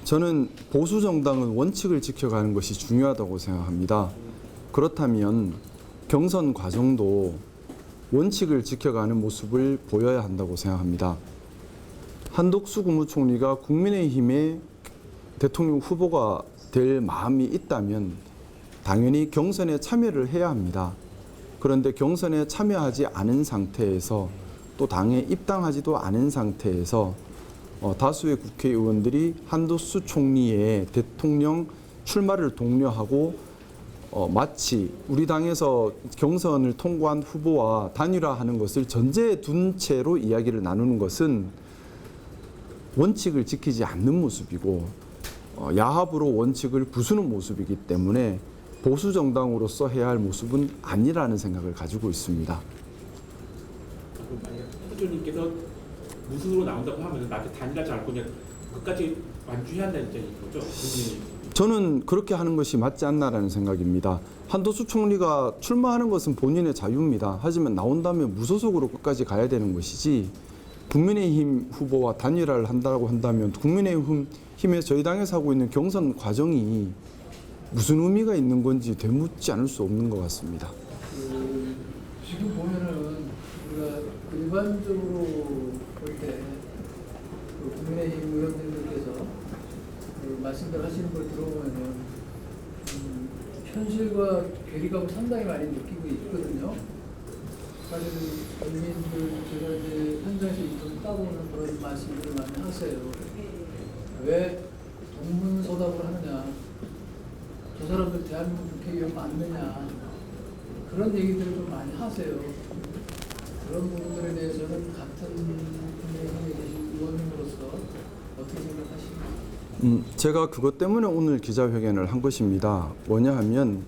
저는 보수 정당은 원칙을 지켜가는 것이 중요하다고 생각합니다. 그렇다면 경선 과정도 원칙을 지켜가는 모습을 보여야 한다고 생각합니다. 한덕수 국무총리가 국민의힘의 대통령 후보가 될 마음이 있다면 당연히 경선에 참여를 해야 합니다. 그런데 경선에 참여하지 않은 상태에서 또 당에 입당하지도 않은 상태에서 다수의 국회의원들이 한덕수 총리의 대통령 출마를 독려하고 마치 우리 당에서 경선을 통과한 후보와 단일화하는 것을 전제에 둔 채로 이야기를 나누는 것은 원칙을 지키지 않는 모습이고 야합으로 원칙을 부수는 모습이기 때문에 보수 정당으로서 해야 할 모습은 아니라는 생각을 가지고 있습니다. 후보님께서 무승으로 나온다고 하면 나한테 단일하지 않고 그냥 끝까지 완주해야 한다는 입장인 거죠? 저는 그렇게 하는 것이 맞지 않나라는 생각입니다. 한덕수 총리가 출마하는 것은 본인의 자유입니다. 하지만 나온다면 무소속으로 끝까지 가야 되는 것이지 국민의힘 후보와 단일화를 한다고 한다면 국민의힘에 저희 당에서 하고 있는 경선 과정이 무슨 의미가 있는 건지 되묻지 않을 수 없는 것 같습니다. 지금 보면은 우리가 일반적으로 볼 때 국민의힘 의원님들께서 말씀들 하시는 걸 들어보면은 현실과 괴리감을 상당히 많이 느끼고 있거든요. 사실 국민들 제가 이제 현장에서 좀 따보는 그런 말씀들을 많이 하세요. 왜 동문서답을 하느냐? 저 사람들 대한민국 국회의원 맞느냐? 그런 얘기들을 좀 많이 하세요. 그런 부분들에 대해서는 같은 국민의힘에 계신 의원님으로서 어떻게 생각하십니까? 제가 그것 때문에 오늘 기자회견을 한 것입니다. 뭐냐 하면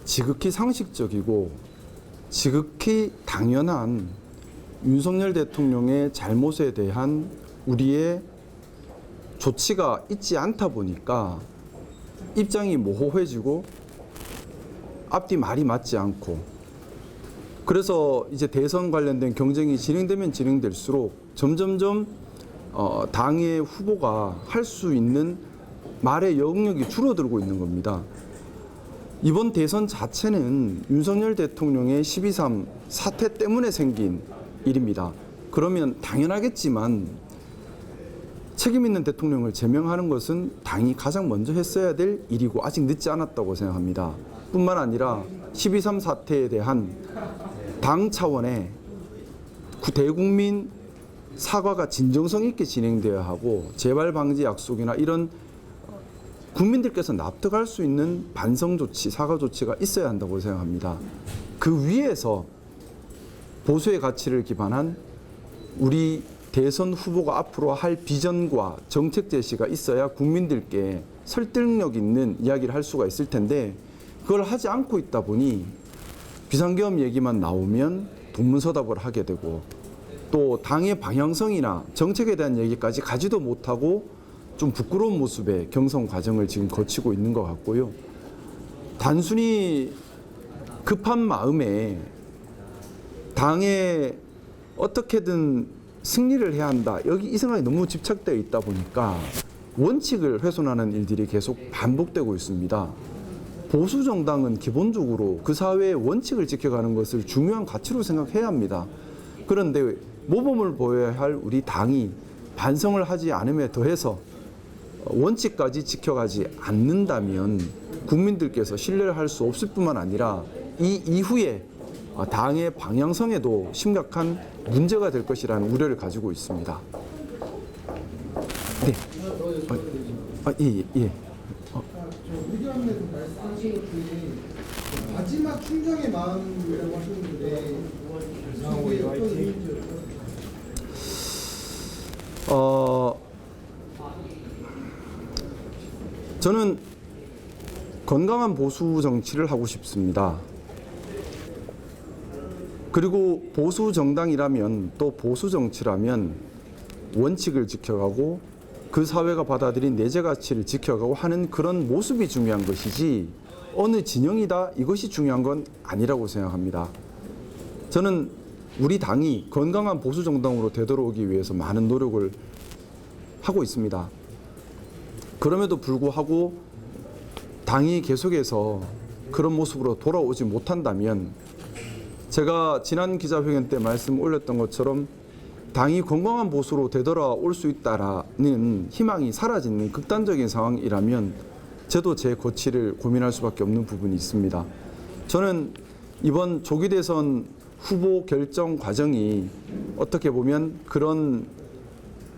지극히 상식적이고 지극히 당연한 윤석열 대통령의 잘못에 대한 우리의 조치가 있지 않다 보니까 입장이 모호해지고 앞뒤 말이 맞지 않고 그래서 이제 대선 관련된 경쟁이 진행되면 진행될수록 점점점 당의 후보가 할 수 있는 말의 영역이 줄어들고 있는 겁니다. 이번 대선 자체는 윤석열 대통령의 12.3 사태 때문에 생긴 일입니다. 그러면 당연하겠지만 책임 있는 대통령을 제명하는 것은 당이 가장 먼저 했어야 될 일이고 아직 늦지 않았다고 생각합니다. 뿐만 아니라 12.3 사태에 대한 당 차원의 대국민 사과가 진정성 있게 진행되어야 하고 재발 방지 약속이나 이런 국민들께서 납득할 수 있는 반성 조치, 사과 조치가 있어야 한다고 생각합니다. 그 위에서 보수의 가치를 기반한 우리 대선 후보가 앞으로 할 비전과 정책 제시가 있어야 국민들께 설득력 있는 이야기를 할 수가 있을 텐데 그걸 하지 않고 있다 보니 비상계엄 얘기만 나오면 동문서답을 하게 되고 또 당의 방향성이나 정책에 대한 얘기까지 가지도 못하고 좀 부끄러운 모습의 경선 과정을 지금 거치고 있는 것 같고요. 단순히 급한 마음에 당에 어떻게든 승리를 해야 한다. 여기 이 생각이 너무 집착되어 있다 보니까 원칙을 훼손하는 일들이 계속 반복되고 있습니다. 보수 정당은 기본적으로 그 사회의 원칙을 지켜가는 것을 중요한 가치로 생각해야 합니다. 그런데 모범을 보여야 할 우리 당이 반성을 하지 않음에 더해서 원칙까지 지켜가지 않는다면 국민들께서 신뢰를 할 수 없을 뿐만 아니라 이 이후에 당의 방향성에도 심각한 문제가 될 것이라는 우려를 가지고 있습니다. 네. 예. 의견에서 말씀하신 것들이 마지막 충정의 마음이라고 하셨는데 그게 어떤 의미인지 저는 건강한 보수 정치를 하고 싶습니다. 그리고 보수 정당이라면 또 보수 정치라면 원칙을 지켜가고 그 사회가 받아들인 내재 가치를 지켜가고 하는 그런 모습이 중요한 것이지 어느 진영이다 이것이 중요한 건 아니라고 생각합니다. 저는 우리 당이 건강한 보수 정당으로 되돌아오기 위해서 많은 노력을 하고 있습니다. 그럼에도 불구하고 당이 계속해서 그런 모습으로 돌아오지 못한다면 제가 지난 기자회견 때 말씀 올렸던 것처럼 당이 건강한 보수로 되돌아올 수 있다라는 희망이 사라지는 극단적인 상황이라면 저도 제 거취를 고민할 수밖에 없는 부분이 있습니다. 저는 이번 조기 대선 후보 결정 과정이 어떻게 보면 그런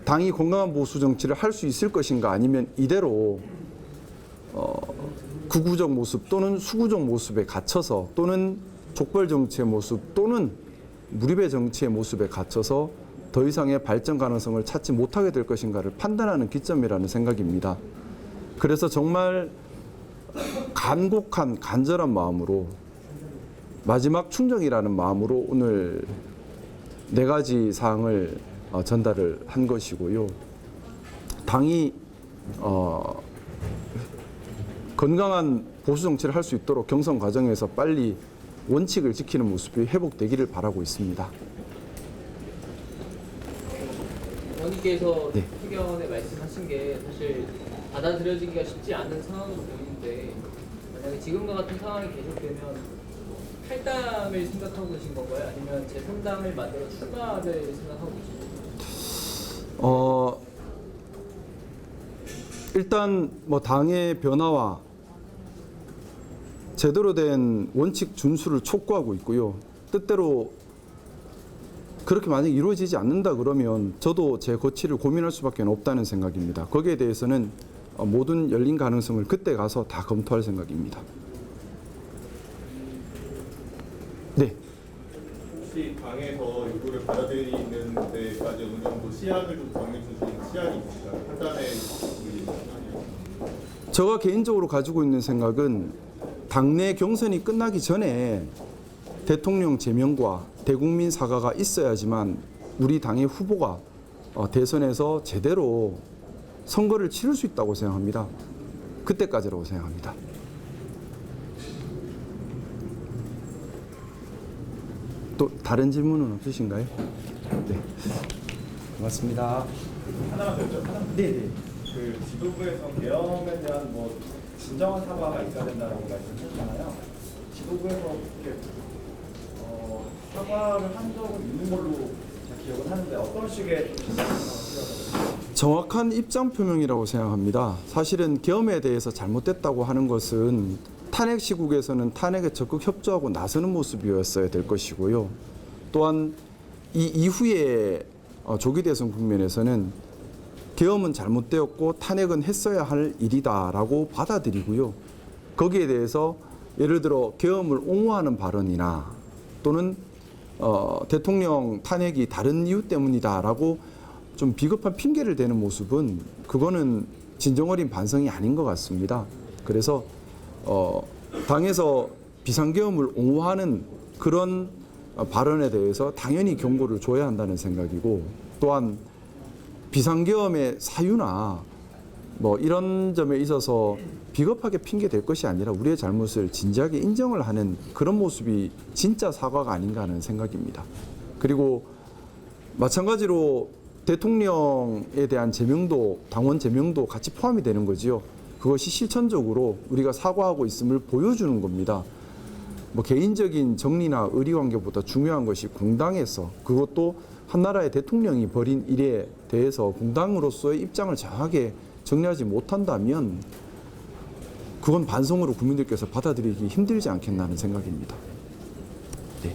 당이 건강한 보수 정치를 할 수 있을 것인가 아니면 이대로 극우적 모습 또는 수구적 모습에 갇혀서 또는 족벌 정치의 모습 또는 무리배 정치의 모습에 갇혀서 더 이상의 발전 가능성을 찾지 못하게 될 것인가를 판단하는 기점이라는 생각입니다. 그래서 정말 간곡한 간절한 마음으로 마지막 충정이라는 마음으로 오늘 4가지 사항을 전달을 한 것이고요. 당이 건강한 보수 정치를 할 수 있도록 경선 과정에서 빨리 원칙을 지키는 모습이 회복되기를 바라고 있습니다. 의원님께서 네. 회견에 말씀하신 게 사실 받아들여지기가 쉽지 않은 상황으로 보이는데 만약에 지금과 같은 상황이 계속되면 탈당을 생각하고 계신 건가요? 아니면 제3당을 만들어 출마를 생각하고 계신 건가요? 일단 뭐 당의 변화와 제대로 된 원칙 준수를 촉구하고 있고요. 뜻대로 그렇게 만약에 이루어지지 않는다 그러면 저도 제 거취를 고민할 수밖에 없다는 생각입니다. 거기에 대해서는 모든 열린 가능성을 그때 가서 다 검토할 생각입니다. 네. 혹시 당에서 요구를 받아들이는 데까지 어느 정도 시약을 좀 정해 주신 시약이 있을까요? 판단의 제가 개인적으로 가지고 있는 생각은 당내 경선이 끝나기 전에 대통령 제명과 대국민 사과가 있어야지만 우리 당의 후보가 대선에서 제대로 선거를 치를 수 있다고 생각합니다. 그때까지라고 생각합니다. 또 다른 질문은 없으신가요? 네. 고맙습니다. 하나만 더 여쭤. 네. 그 지도부에서 계엄에 대한 뭐 진정한 사과가 있어야 된다라고 말씀하셨잖아요. 지도부에서 이렇게 사과를 한 적은 있는 걸로 제가 기억을 하는데 어떤 식의 좀 진정한 사과가 필요하다고? 정확한 입장 표명이라고 생각합니다. 사실은 계엄에 대해서 잘못됐다고 하는 것은 탄핵 시국에서는 탄핵에 적극 협조하고 나서는 모습이었어야 될 것이고요. 또한 이 이후에 조기 대선 국면에서는 계엄은 잘못되었고 탄핵은 했어야 할 일이다라고 받아들이고요. 거기에 대해서 예를 들어 계엄을 옹호하는 발언이나 또는 대통령 탄핵이 다른 이유 때문이다라고 좀 비겁한 핑계를 대는 모습은 그거는 진정어린 반성이 아닌 것 같습니다. 그래서 당에서 비상계엄을 옹호하는 그런 발언에 대해서 당연히 경고를 줘야 한다는 생각이고 또한 비상계엄의 사유나 뭐 이런 점에 있어서 비겁하게 핑계 댈 것이 아니라 우리의 잘못을 진지하게 인정을 하는 그런 모습이 진짜 사과가 아닌가 하는 생각입니다. 그리고 마찬가지로 대통령에 대한 제명도 당원 제명도 같이 포함이 되는 거지요. 그것이 실천적으로 우리가 사과하고 있음을 보여주는 겁니다. 뭐 개인적인 정리나 의리 관계보다 중요한 것이 공당에서 그것도 한나라의 대통령이 벌인 일에 대해서 공당으로서의 입장을 정확하게 정리하지 못한다면 그건 반성으로 국민들께서 받아들이기 힘들지 않겠나 하는 생각입니다. 네.